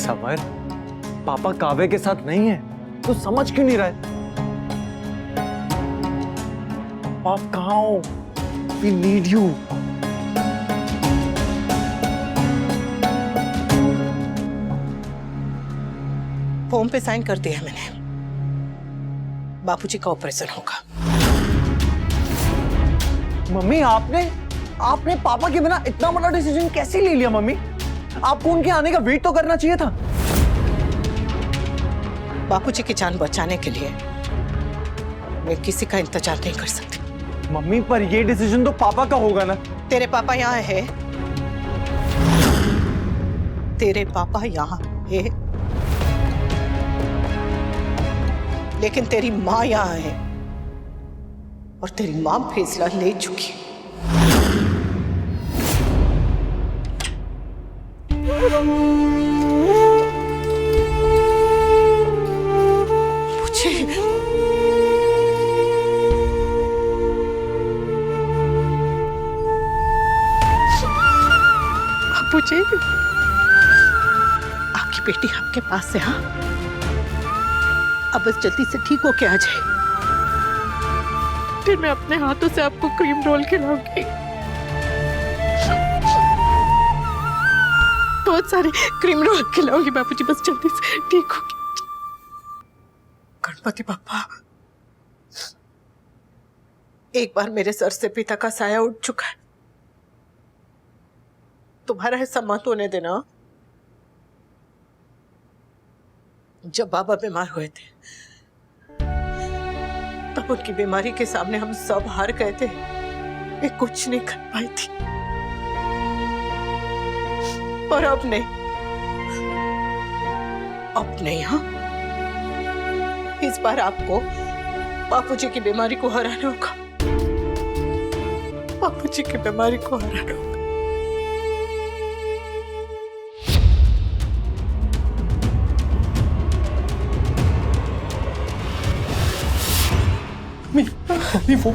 Summer, पापा काव्य के साथ नहीं है तो समझ क्यों नहीं रहा है? आप कहाँ हो? We need you. फॉर्म पे साइन कर दिया मैंने। बापूजी का ऑपरेशन होगा। मम्मी, आपने पापा के बिना इतना बड़ा डिसीजन कैसे ले लिया? मम्मी, आपको उनके आने का वेट तो करना चाहिए था। बापूजी की जान बचाने के लिए मैं किसी का इंतजार नहीं कर सकती। मम्मी, पर ये डिसीजन तो पापा का होगा ना? तेरे पापा यहाँ है, तेरे पापा यहाँ है, लेकिन तेरी माँ यहाँ है और तेरी माँ फैसला ले चुकी है। बापूजी, आपकी बेटी आपके पास है। हाँ, अब बस जल्दी से ठीक होके आ जाए, फिर मैं अपने हाथों से आपको क्रीम रोल खिलाऊंगी। बहुत सारे क्रीम रोल खिलाऊंगी बापूजी, बस जल्दी से ठीक होके। गणपति बप्पा, एक बार मेरे सर से पिता का साया उठ चुका है, तुम्हारा ऐसा मत होने देना। जब बाबा बीमार हुए थे तब उनकी बीमारी के सामने हम सब हार गए थे, मैं कुछ नहीं कर पाई थी। और अब नहीं, हाँ, इस बार आपको बापूजी की बीमारी को हराना होगा। बापूजी की बीमारी को हराना होगा। मम्मी, वो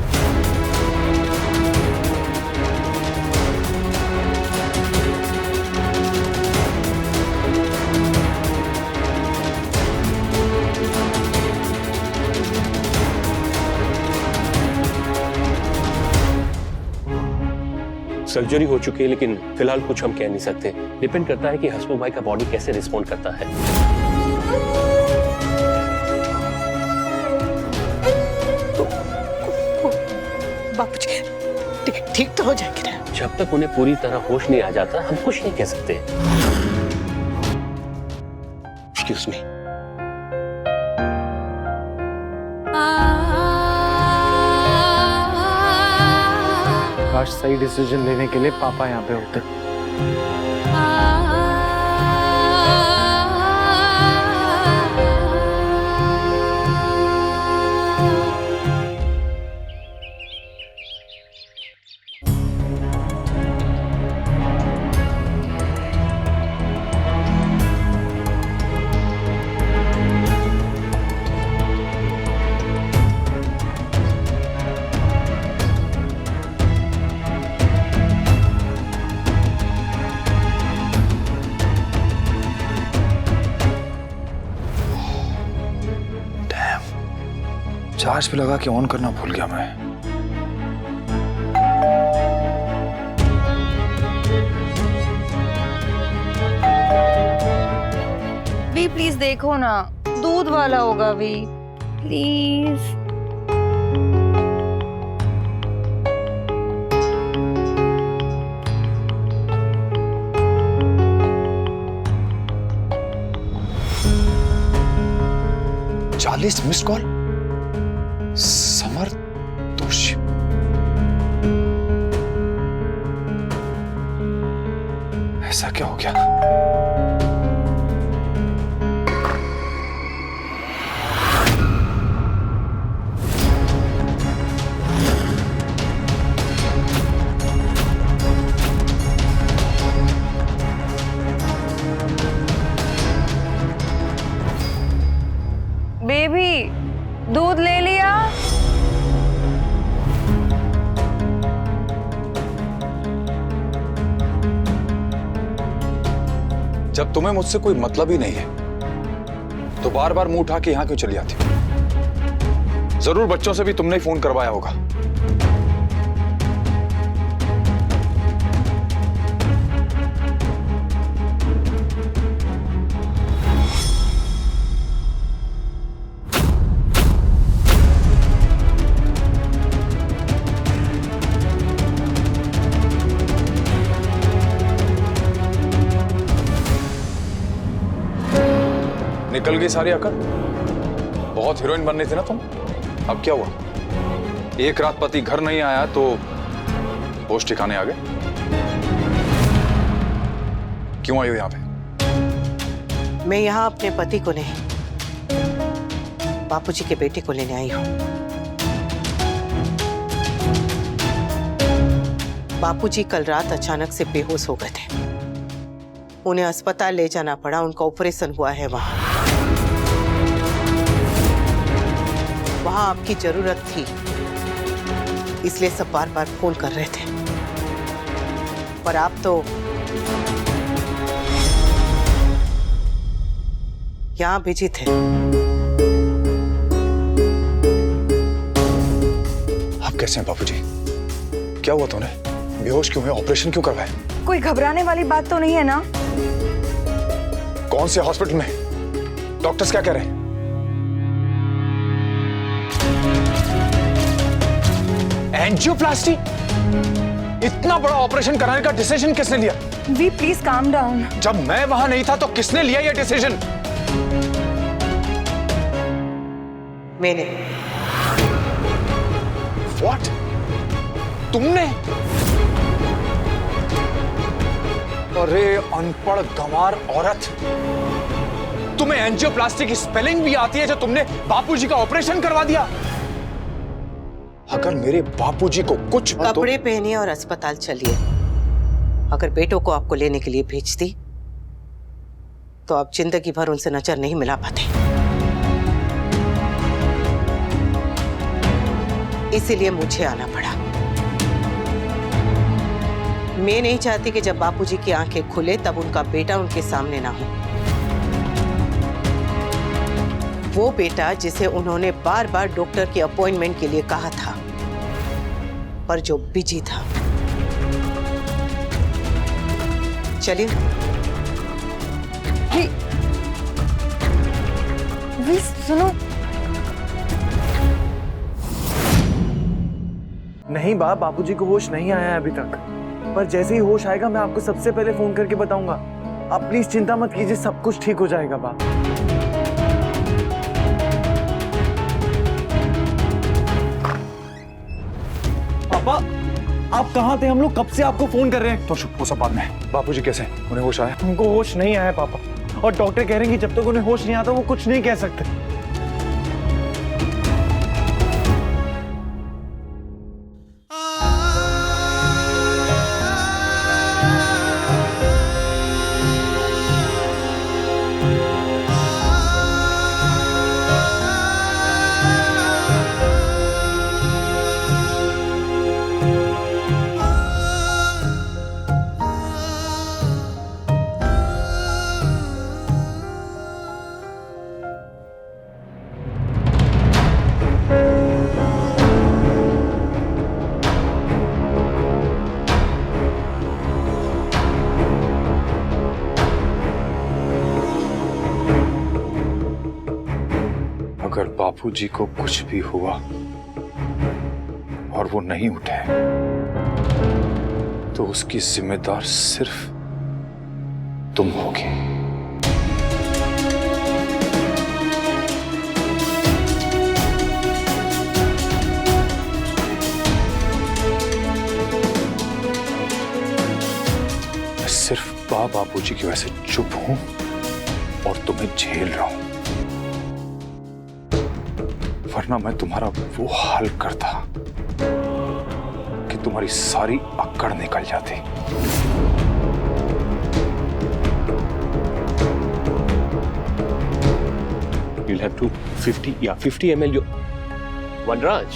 सर्जरी हो चुकी है, लेकिन फिलहाल कुछ हम कह नहीं सकते। डिपेंड करता है कि हसमुख भाई का बॉडी कैसे रिस्पॉन्ड करता है। बापूजी ठीक तो हो जाएगी ना? जब तक उन्हें पूरी तरह होश नहीं आ जाता हम कुछ नहीं कह सकते। Excuse me. काश सही डिसीजन लेने के लिए पापा यहाँ पे होते। चार्ज पे लगा के ऑन करना भूल गया मैं। वी प्लीज देखो ना, दूध वाला होगा वी, प्लीज। चालीस मिस कॉल। समर दोषी। ऐसा क्या हो गया? बेबी, दूध ले लिया? जब तुम्हें मुझसे कोई मतलब ही नहीं है तो बार बार मुंह उठा के यहां क्यों चली आती हो? जरूर बच्चों से भी तुमने ही फोन करवाया होगा। निकल गई सारी अकल। बहुत हीरोइन बननी थी ना तुम। अब क्या हुआ? एक रात पति घर नहीं आया तो होश ठिकाने आ गए। क्यों आई हो यहां पे? मैं यहाँ अपने पति को नहीं, बापूजी के बेटे को लेने आई हूँ। बापूजी कल रात अचानक से बेहोश हो गए थे। उन्हें अस्पताल ले जाना पड़ा, उनका ऑपरेशन हुआ है वहां। वहां आपकी जरूरत थी, इसलिए सब बार बार फोन कर रहे थे, पर आप तो यहां बिजी थे। आप कैसे हैं बापूजी? क्या हुआ तुम्हें? बेहोश क्यों है? ऑपरेशन क्यों करवाए? कोई घबराने वाली बात तो नहीं है ना? कौन से हॉस्पिटल में? डॉक्टर्स क्या कह रहे हैं? एंजियोप्लास्टी? इतना बड़ा ऑपरेशन कराने का डिसीजन किसने लिया? We please calm down. जब मैं वहां नहीं था तो किसने लिया यह डिसीजन? मैंने। व्हाट? तुमने? अरे अनपढ़ गंवार औरत, तुम्हें एंजियोप्लास्टी की स्पेलिंग भी आती है जो तुमने बापूजी का ऑपरेशन करवा दिया? अगर मेरे बापूजी को कुछ कपड़े पहनिए और अस्पताल चलिए। अगर बेटों को आपको लेने के लिए भेजती तो आप जिंदगी भर उनसे नजर नहीं मिला पाते। इसीलिए मुझे आना पड़ा। मैं नहीं चाहती कि जब बापूजी की आंखें खुले तब उनका बेटा उनके सामने ना हो। वो बेटा जिसे उन्होंने बार बार डॉक्टर की अपॉइंटमेंट के लिए कहा था, पर जो बिजी था। चलिए। वी सुनो। नहीं बापूजी को होश नहीं आया है अभी तक, पर जैसे ही होश आएगा मैं आपको सबसे पहले फोन करके बताऊंगा। आप प्लीज चिंता मत कीजिए, सब कुछ ठीक हो जाएगा बा। पापा आप कहाँ थे? हम लोग कब से आपको फोन कर रहे हैं। तो वो सब बाद में। बापूजी कैसे? उन्हें होश आया? उनको होश नहीं आया पापा, और डॉक्टर कह रहे हैं कि जब तक उन्हें होश नहीं आता वो कुछ नहीं कह सकते। अगर बापूजी को कुछ भी हुआ और वो नहीं उठे तो उसकी जिम्मेदार सिर्फ तुम होगी। मैं सिर्फ बापूजी की वजह से चुप हूं और तुम्हें झेल रहा हूं, वरना मैं तुम्हारा वो हाल करता कि तुम्हारी सारी अक्कड़ निकल जाती। You'll have to 50 ml वनराज,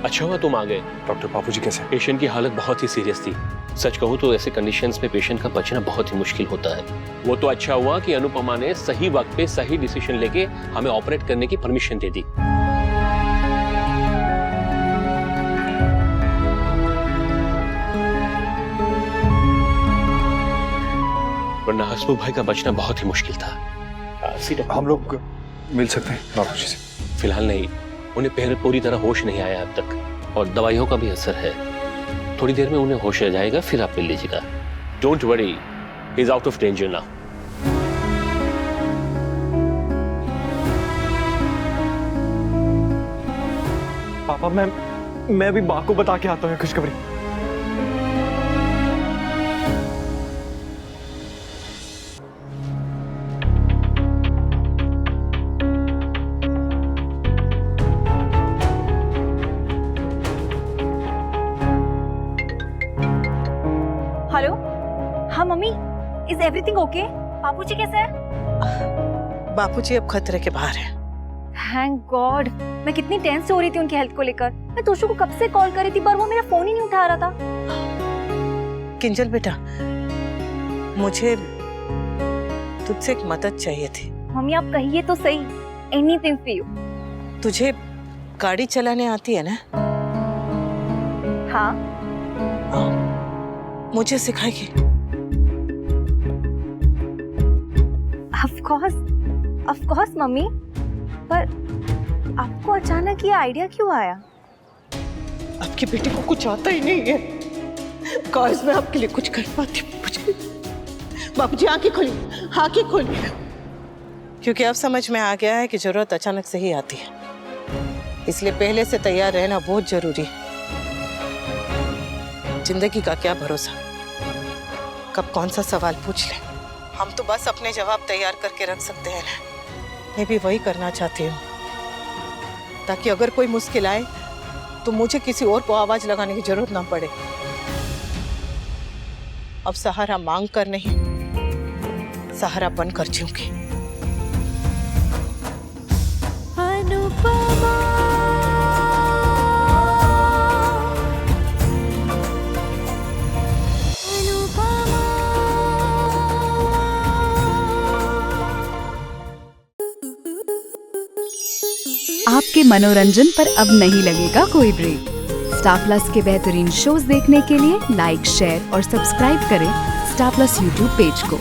अच्छा हुआ तुम आ गए। डॉक्टर बापूजी कैसे? पेशेंट की हालत बहुत ही सीरियस थी, सच कहूँ तो ऐसे कंडीशंस में पेशेंट का बचना बहुत ही मुश्किल होता है। वो तो अच्छा हुआ कि अनुपमा ने सही वक्त पे सही डिसीजन लेके हमें ऑपरेट करने की परमिशन दे दी। वरना हसमुख भाई का बचना बहुत ही मुश्किल था। हम लोग मिल सकते हैं बाबूजी से? फिलहाल नहीं, उन्हें पूरी तरह होश नहीं आया अब तक और दवाइयों का भी असर है। थोड़ी देर में उन्हें होश आ जाएगा, फिर आप मिल लीजिएगा। Don't worry, he is out of danger now. पापा मैं भी माँ को बता के आता हूँ खुशखबरी। हेलो, हाँ मम्मी, इज एवरीथिंग ओके? बापूजी कैसे है? बापूजी अब खतरे के बाहर है। Thank God. मैं कितनी टेंस हो रही थी उनकी हेल्थ को लेकर। मैं तोशु को कब से कॉल कर रही थी पर वो मेरा फोन ही नहीं उठा रहा था। किंजल बेटा, मुझे तुझसे एक मदद चाहिए थी। मम्मी आप कहिए तो सही। Anything for you. तुझे गाड़ी चलाने आती है ना? हाँ। मुझे सिखाएगी? ऑफ कोर्स मम्मी, पर आपको अचानक ये आइडिया क्यों आया? आपकी बेटी को कुछ आता ही नहीं है। काश मैं आपके लिए कुछ कर पाती। मुझे बाबूजी आंखें खोली, क्योंकि अब समझ में आ गया है कि जरूरत अचानक से ही आती है, इसलिए पहले से तैयार रहना बहुत जरूरी है। जिंदगी का क्या भरोसा, कब कौन सा सवाल पूछ ले। हम तो बस अपने जवाब तैयार करके रख सकते हैं ना। मैं भी वही करना चाहती हूँ, ताकि अगर कोई मुश्किल आए तो मुझे किसी और को आवाज लगाने की जरूरत ना पड़े। अब सहारा मांग कर नहीं, सहारा बनकर जीऊंगी। आपके मनोरंजन पर अब नहीं लगेगा कोई ब्रेक। स्टार प्लस के बेहतरीन शोज देखने के लिए लाइक, शेयर और सब्सक्राइब करें स्टार प्लस यूट्यूब पेज को।